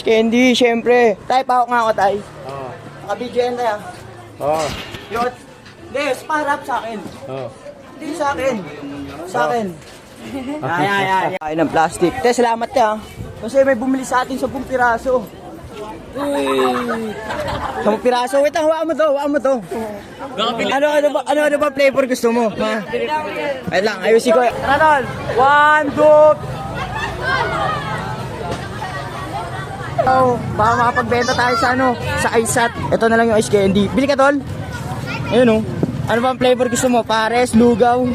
Candy, syempre. Tay, pawak nga ako, tay. Oo. Naka-video yan, tay, ah. Oo. Yun. Hindi, parap sa akin. Oo. Hindi sa akin. Sa akin. Ay. Ay, ng plastic. Tay, salamat, tay, ah. Kasi may bumili sa atin 10 piraso. Uy! 10 piraso. Wait, hawaan mo to, hawaan mo to. Ano ba flavor gusto mo? Ha? Wait lang, ayusin ko. Tara, tol. 1, 2, oh, baka makapagbenta tayo sa sa ISAT. Ito na lang yung ice candy. Bili ka, tol. Ayun, oh. Ano ba ang flavor gusto mo? Pares, lugaw.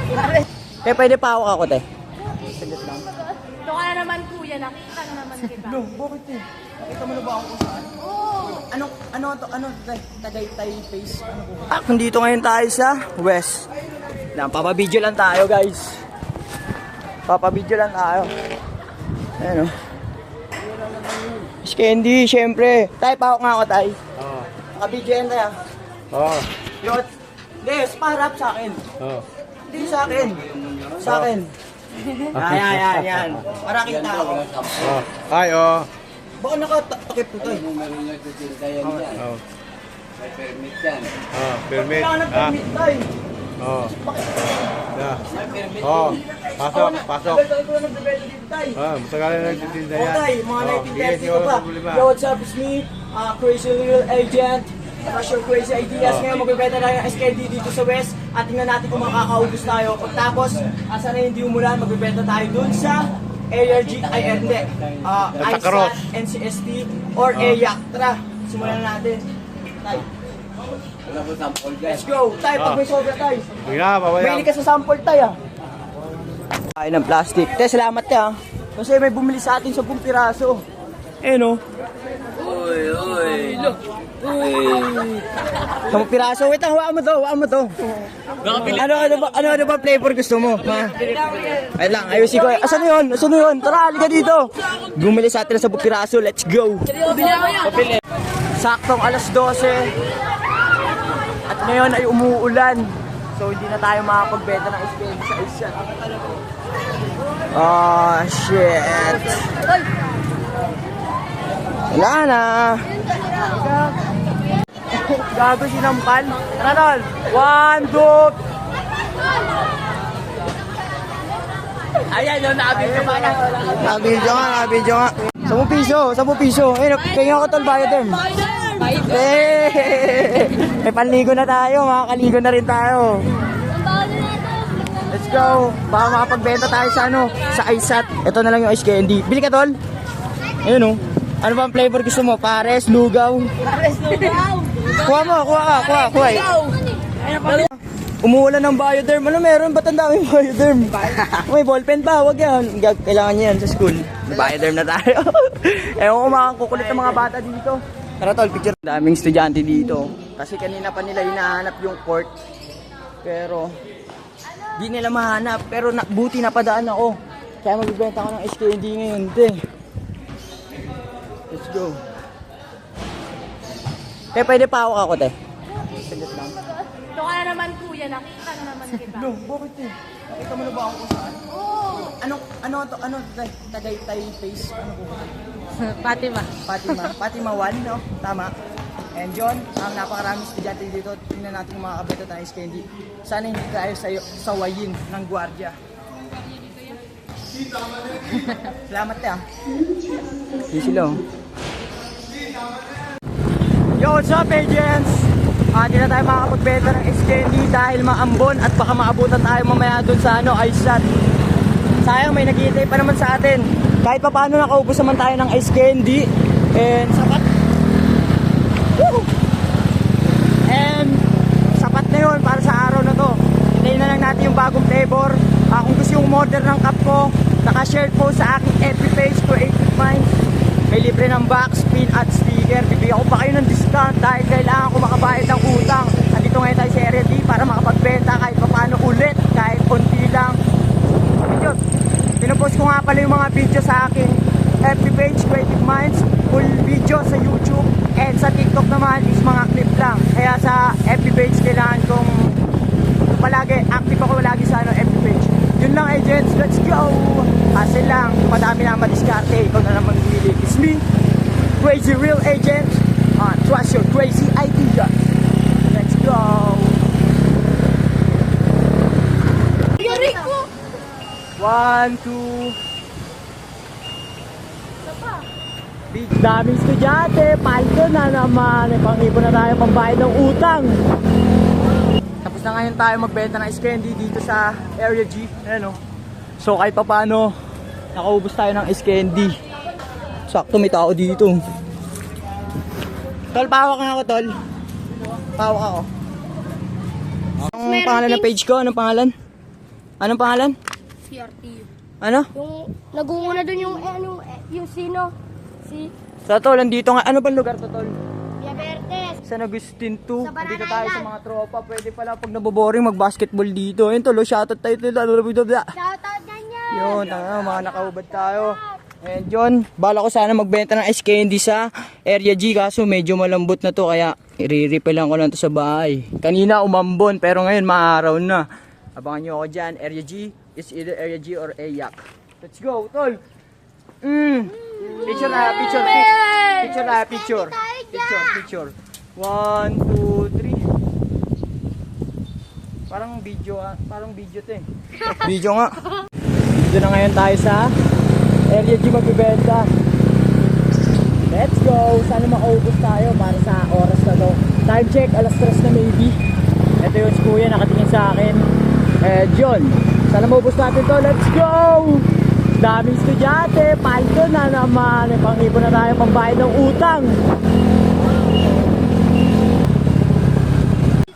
Eh, pwede pa ako te. Ito ka na naman, kuya. Nakita na naman kita. No, bakit eh? Nakita mo na ba ako kung saan? Oo. Ano, Tagaytay face? Ano po? Nandito ngayon tayo sa West. Papabidyo lang tayo, guys. Papabidyo lang tayo. Ayan, oh. Ice candy, syempre. Tay, pawak nga ako, tay. Oo. Naka-video yan, tay, ah. Oo. Yun. Hindi, parap sa akin. Oo. Hindi sa akin. Sa akin. Yan. Para kita ako. Oo. Ay, oo. Baka nakatakip po, tay. Oo. Oo. Permit. Kailangan ng permit, tay. Oo. Yeah. Oo. Pasok. Tagal ko na nagbebenta dito, tay. Masagalan na nagtitinda Oh, yan. tay, mga Oo, naiintindihan sige, dito pa. walang problema. Yo, what's up, it's me, Crazy Little Agent. Crush your crazy ideas. Oh. Ngayon, magbebenta tayo ng SKD dito sa West. At tingnan natin kung makakaubos tayo. Pagtapos, asa na hindi umulan, magbebenta tayo dun sa ARG, hindi. Santa Cruz. ISAT, NCST, or AYAC. Tara, simulan na natin. Tay. Let's go. Tay, pag may sobra tayo. Sige na, babaya. Mahilig ka sa sample tayo. Ay, ng plastic. Te, salamat te, ah. Kasi may bumili sa atin 10 piraso. Eh, no? Uy. 10 piraso. Wait, hawaan mo to, hawaan mo to. Ano ba flavor gusto mo? Ha? Ay lang, ayusin ko. Asan na yun? Tara, halika dito. Bumili sa atin ng 10 piraso. Let's go. Saktong alas 12. At ngayon ay umuulan. So hindi na tayo makapagbenta ng SKD sa isa. Oh, shit. Wala na. Gago sinampal. Tara, tol. 1, 2. Ayan, no, nakabidyo ka na. Nakabidyo nga. 10 piso. Ayun, kaya ako tol, Bioderm. May panligo na tayo, makakaligo na rin tayo. Let's go. Baka makapagbenta tayo sa sa ISAT. Ito na lang yung ice candy. Bili ka, tol. Ayun, oh. Ano ba ang flavor gusto mo? Pares, lugaw. Kuha mo. Umuulan ng Bioderm. Ano meron? Ba't ang daming Bioderm? May ballpen pa. Huwag yan. Kailangan niya yan sa school. Bioderm na tayo. Ewan ko makakukulit ng mga bata dito. Tara, tol, picture. Daming estudyante dito. Kasi kanina pa nila hinahanap yung court. Pero di nila mahanap. Pero buti napadaan ako. Kaya magbibenta ko ng SKD ngayon, te. Let's go. Te, pwede pa ako, te. Saglit lang. Ito ka na naman, kuya. Nakita na naman kita. No, bakit eh? Nakita mo na ba ako kung saan? Oo. Ano, Tagaytay face? Ano po? Fatima. Fatima 1, no? Tama. And John, napakaraming estudyante dito. Tingnan natin kung makakabenta tayo sa candy. Sana hindi tayo sawayin ng gwardiya. Salamat te, ah. Hindi sila, oh. Yo, what's up, agents? Hindi na tayo makakapagbenta ng SKD dahil maambon at baka maabutan tayo mamaya dun sa ISAT. Sayang, may naghihintay pa naman sa atin. Kahit pa paano nakaubos naman tayo ng ice candy. And sapat. Woo! And sapat na yun para sa araw na to. Hintayin na lang natin yung bagong flavor. Kung gusto yung order ng cup ko, naka-share po sa aking FB page, Creative Minds. May libre ng box, pin at sticker. Bibigyan ko pa kayo ng discount dahil kailangan ko makabayad ng utang. Andito ngayon tayo sa Area D para makapagbenta kahit pa paano ulit, kahit konti lang. Yun. Pinupost ko nga pala yung mga video sa aking FB page, Creative Minds, full video sa YouTube, and sa TikTok naman is mga clip lang. Kaya sa FB page kailangan kong palagi, active ako lagi sa FB page. Yun lang, agents, let's go! Kasi lang, madami na madiskarte, ikaw na naman pumili. It's me, Crazy Real Agent. Trust your crazy idea. Let's go. Yari ko! 1, 2. Isa pa. Big daming estudyante. Paldo na naman. May pang-ipon na tayo pambayad ng utang. Tapos na ngayon tayo magbenta ng ice candy dito sa Area G. Ayan o. So kahit pa paano, nakaubos tayo ng ice candy. Sakto may tao dito. Tol, pahawak nga ako, Tol. Pahawak ako. Anong Meron pangalan ng din. page ko? Anong pangalan? Anong pangalan? CRT. Ano? Yung nag-uuna dun yung sino? Si Sa Tol, andito nga. Ano bang lugar to, Tol? Via Verdes. San Agustin 2. Sa Banana Dito tayo sa Island. mga tropa. Pwede pala pag naboboring mag-basketball dito. Ayun, Tol, shoutout tayo. Shoutout ganyan! Yun, mga nakaubad tayo. And yun, bala ko sana magbenta ng ice candy sa Area G kaso medyo malambot na to kaya i-refill ko lang to sa bahay. Kanina umambon pero ngayon maaraw na. Abangan nyo ako dyan, Area G is either Area G or AYAC. Let's go, tol! Picture na, picture. Picture na, picture. Picture. 1, 2, 3. Parang video to eh. Video nga. Dito na ngayon tayo sa Area G magbibenta. Let's go! Sana makaubos tayo para sa oras na to. Time check, alas 3 na maybe. Ito yung kuya nakatingin sa akin. Yun. Sana maubos natin to. Let's go! Daming estudyante. Paldo na naman. May pang-ipon na tayo pambayad ng utang.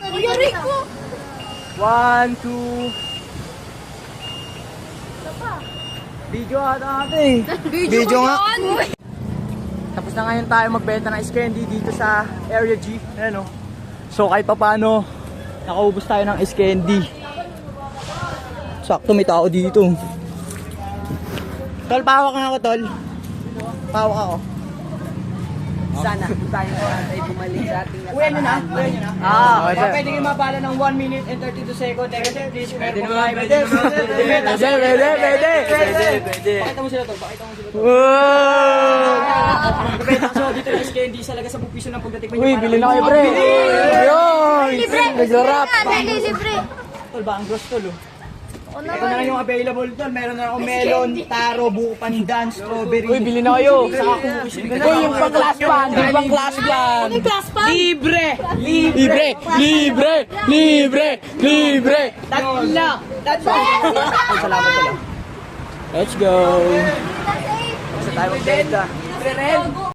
Yari ko! 1, 2. Isa pa. Video ata natin. Video nga. Tapos na ngayon tayo magbenta ng ice candy dito sa Area G. Ayan o. So kahit pa paano, nakaubos tayo ng ice candy. Sakto may tao dito. Tol, pahawak nga ako, Tol. Pahawak ako. Sana tayo ay bumalik sa ating nakaraan. Uwi nyo na? Pwede kayo mabala ng 1 minute and 32 seconds. Please, pwede naman. Pwede. Pakita mo sila, Tol. Pakita mo sila, Tol. So, dito yung ice candy sa laga 10 piso ng pagdating. Uy, bilhin na kayo, pre. Libre! Naglarap. Libre! Tol, ba ang gross, Tol, oh. Ito na lang yung available, Tol. Meron na akong melon, taro, buko pandan, strawberry. Uy, bilhin na kayo. Saka cookies. Uy, yung pang class plan. Yung pang class plan. Class pa? Libre! Tatlo! Salamat sila. Let's go! Sa tayo magbenta.